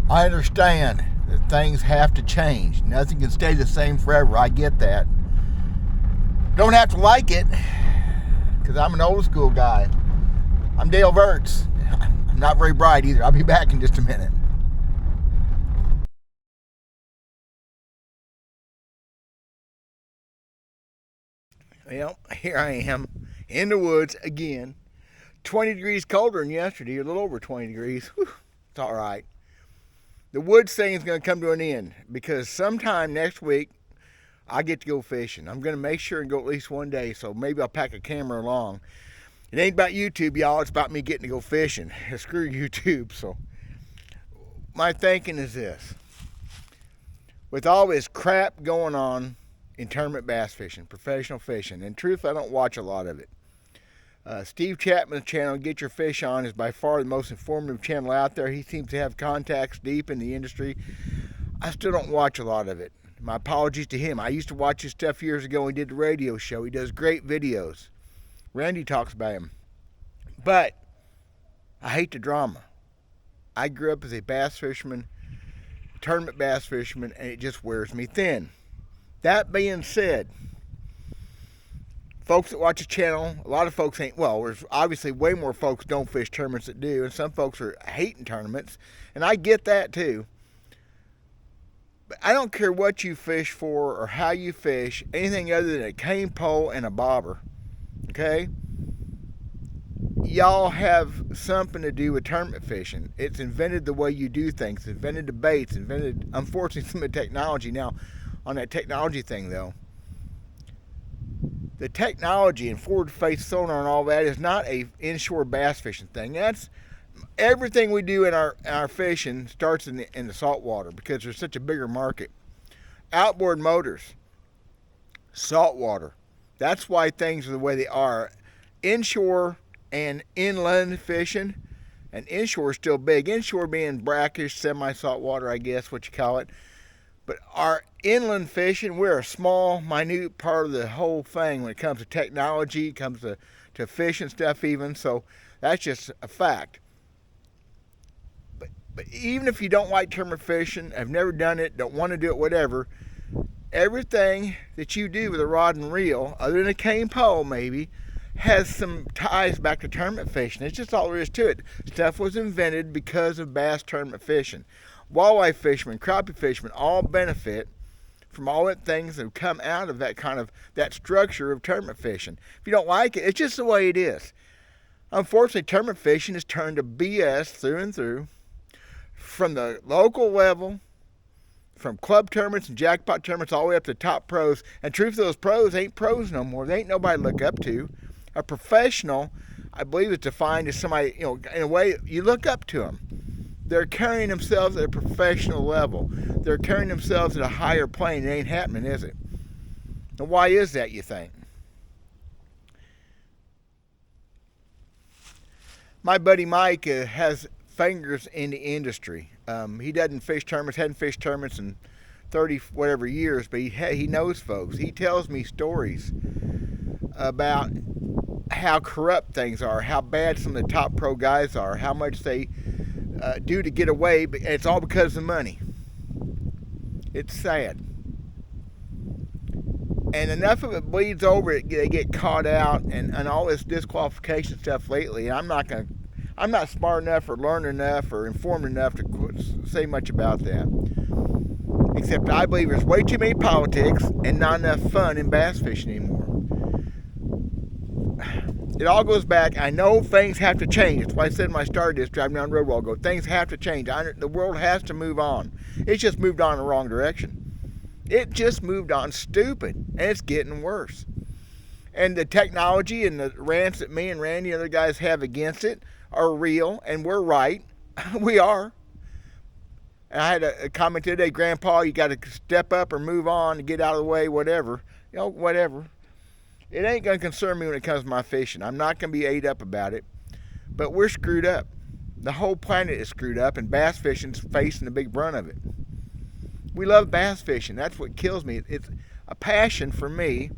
I understand that things have to change. Nothing can stay the same forever. I get that. Don't have to like it, because I'm an old school guy. I'm Dale Verts. I'm not very bright either. I'll be back in just a minute. Well, here I am in the woods again. 20 degrees colder than yesterday, a little over 20 degrees. Whew, it's all right. The woods thing is going to come to an end because sometime next week I get to go fishing. I'm going to make sure and go at least one day, so maybe I'll pack a camera along. It ain't about YouTube, y'all. It's about me getting to go fishing. Screw YouTube. So my thinking is this. With all this crap going on in tournament bass fishing, professional fishing, in truth, I don't watch a lot of it. Steve Chapman's channel, Get Your Fish On, is by far the most informative channel out there. He seems to have contacts deep in the industry. I still don't watch a lot of it. My apologies to him. I used to watch his stuff years ago when he did the radio show. He does great videos. Randy talks about him. But I hate the drama. I grew up as a bass fisherman, tournament bass fisherman, and it just wears me thin. That being said, folks that watch the channel, a lot of folks ain't, well, there's obviously way more folks don't fish tournaments that do, and some folks are hating tournaments, and I get that too. But I don't care what you fish for or how you fish, anything other than a cane pole and a bobber, okay? Y'all have something to do with tournament fishing. It's invented the way you do things. It's invented the baits, invented, unfortunately, some of the technology. Now, on that technology thing, though, the technology and forward-faced sonar and all that is not a inshore bass fishing thing. That's everything we do in our fishing starts in the salt water because there's such a bigger market. Outboard motors, salt water. That's why things are the way they are. Inshore and inland fishing, and inshore is still big. Inshore being brackish, semi-salt water, I guess what you call it. But our inland fishing, we're a small, minute part of the whole thing when it comes to technology, it comes to fishing stuff even. So that's just a fact. But even if you don't like tournament fishing, have never done it, don't want to do it, whatever, everything that you do with a rod and reel, other than a cane pole maybe, has some ties back to tournament fishing. It's just all there is to it. Stuff was invented because of bass tournament fishing. Walleye fishermen, crappie fishermen all benefit from all the things that have come out of that structure of tournament fishing. If you don't like it, it's just the way it is. Unfortunately, tournament fishing has turned to BS through and through. From the local level, from club tournaments and jackpot tournaments all the way up to top pros. And truth, those pros ain't pros no more. They ain't nobody to look up to. A professional, I believe, is defined as somebody, in a way, you look up to them. They're carrying themselves at a professional level. They're carrying themselves at a higher plane. It ain't happening, is it? Now, why is that, you think? My buddy Mike has fingers in the industry. He doesn't fish tournaments, hadn't fished tournaments in 30 whatever years, but he knows folks. He tells me stories about how corrupt things are, how bad some of the top pro guys are, how much they do to get away, and it's all because of money. It's sad. And enough of it bleeds over, they get caught out, and all this disqualification stuff lately. And I'm not smart enough or learned enough or informed enough to say much about that. Except I believe there's way too many politics and not enough fun in bass fishing anymore. It all goes back. I know things have to change. That's why I said when I started this, driving down the road a while ago, things have to change. The world has to move on. It's just moved on in the wrong direction. It just moved on stupid, and it's getting worse. And the technology and the rants that me and Randy and other guys have against it are real, and we're right. We are. And I had a comment today, Grandpa, you got to step up or move on and get out of the way, whatever. Whatever. It ain't going to concern me when it comes to my fishing. I'm not going to be ate up about it. But we're screwed up. The whole planet is screwed up, and bass fishing's facing the big brunt of it. We love bass fishing. That's what kills me. It's a passion for me.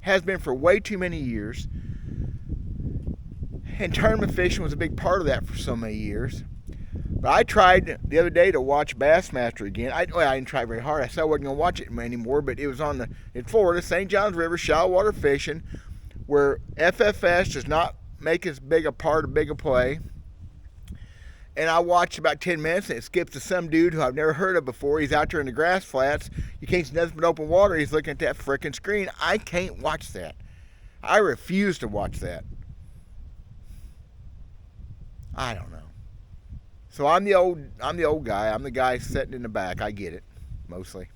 Has been for way too many years. And tournament fishing was a big part of that for so many years. But I tried the other day to watch Bassmaster again. I didn't try very hard. I said I wasn't going to watch it anymore, but it was in Florida, St. Johns River, shallow water fishing, where FFS does not make as big a part, a bigger play. And I watched about 10 minutes, and it skips to some dude who I've never heard of before. He's out there in the grass flats. You can't see nothing but open water. He's looking at that frickin' screen. I can't watch that. I refuse to watch that. I don't know. So I'm the old guy. I'm the guy sitting in the back. I get it, mostly.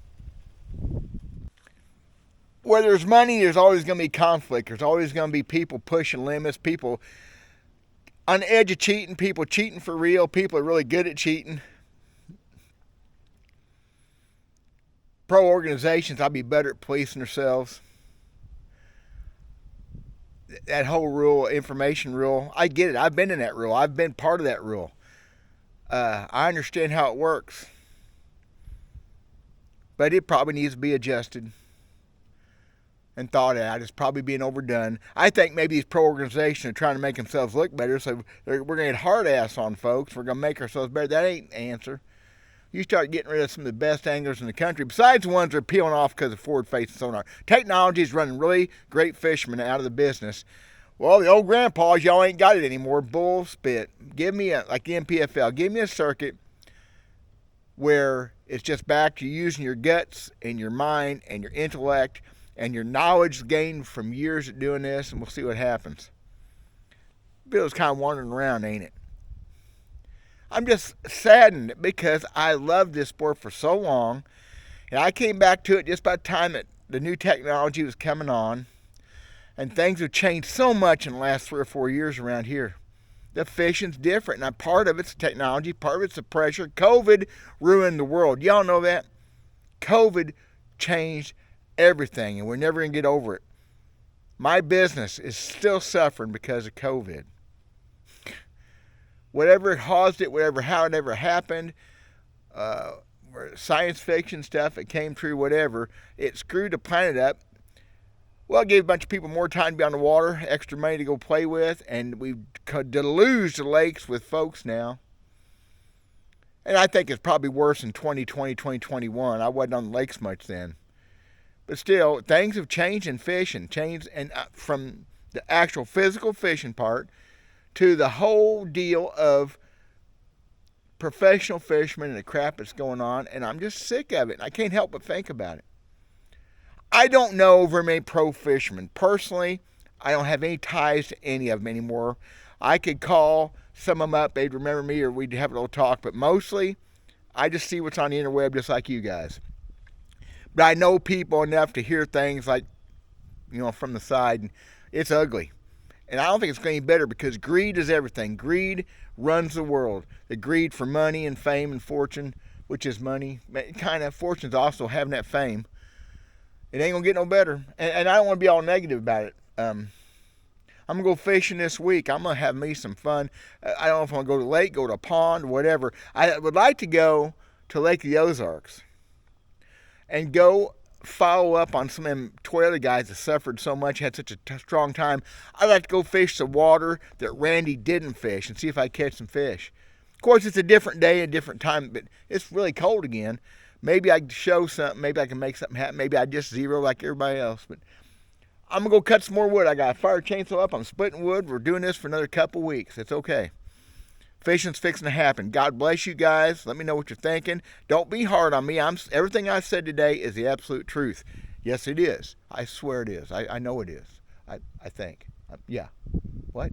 Where there's money, there's always going to be conflict. There's always going to be people pushing limits, people on the edge of cheating, people cheating for real, people are really good at cheating. Pro organizations, I'll be better at policing themselves. That whole rule, information rule, I get it. I've been in that rule. I've been part of that rule. I understand how it works. But it probably needs to be adjusted and thought out. It's probably being overdone. I think maybe these pro organizations are trying to make themselves look better, so we're going to get hard ass on folks. We're going to make ourselves better. That ain't the answer. You start getting rid of some of the best anglers in the country, besides the ones that are peeling off because of forward-facing sonar. Technology is running really great fishermen out of the business. Well, the old grandpas, y'all ain't got it anymore. Bull spit. Give me like the MPFL, give me a circuit where it's just back to using your guts and your mind and your intellect and your knowledge gained from years of doing this, and we'll see what happens. Bill's kind of wandering around, ain't it? I'm just saddened because I loved this sport for so long, and I came back to it just by the time that the new technology was coming on, and things have changed so much in the last 3 or 4 years around here. The fishing's different. Now, part of it's technology, part of it's the pressure. COVID ruined the world. Y'all know that? COVID changed everything, and we're never going to get over it. My business is still suffering because of COVID. Whatever caused it, how it ever happened, science fiction stuff, it came true, whatever, it screwed the planet up. Well, it gave a bunch of people more time to be on the water, extra money to go play with, and we've deluged the lakes with folks now. And I think it's probably worse in 2020, 2021. I wasn't on the lakes much then. But still, things have changed in fishing, and from the actual physical fishing part to the whole deal of professional fishermen and the crap that's going on, and I'm just sick of it. I can't help but think about it. I don't know very many pro fishermen. Personally, I don't have any ties to any of them anymore. I could call some of them up, they'd remember me, or we'd have a little talk, but mostly, I just see what's on the interweb just like you guys. But I know people enough to hear things like, from the side, and it's ugly. And I don't think it's going to be better because greed is everything. Greed runs the world. The greed for money and fame and fortune, which is money. Kind of fortune's also having that fame. It ain't going to get no better. And I don't want to be all negative about it. I'm going to go fishing this week. I'm going to have me some fun. I don't know if I'm going to go to the lake, go to a pond, whatever. I would like to go to Lake of the Ozarks and go follow up on some of them Toyota guys that suffered so much, had such a strong time. I'd like to go fish the water that Randy didn't fish and see if I catch some fish. Of course, it's a different day, a different time, but it's really cold again. Maybe I can show something. Maybe I can make something happen. Maybe I just zero like everybody else. But I'm going to go cut some more wood. I got a fire chainsaw up. I'm splitting wood. We're doing this for another couple weeks. It's okay. Fishing's fixing to happen. God bless you guys. Let me know what you're thinking. Don't be hard on me. Everything I said today is the absolute truth. Yes, it is. I swear it is. I know it is. I think. Yeah. What?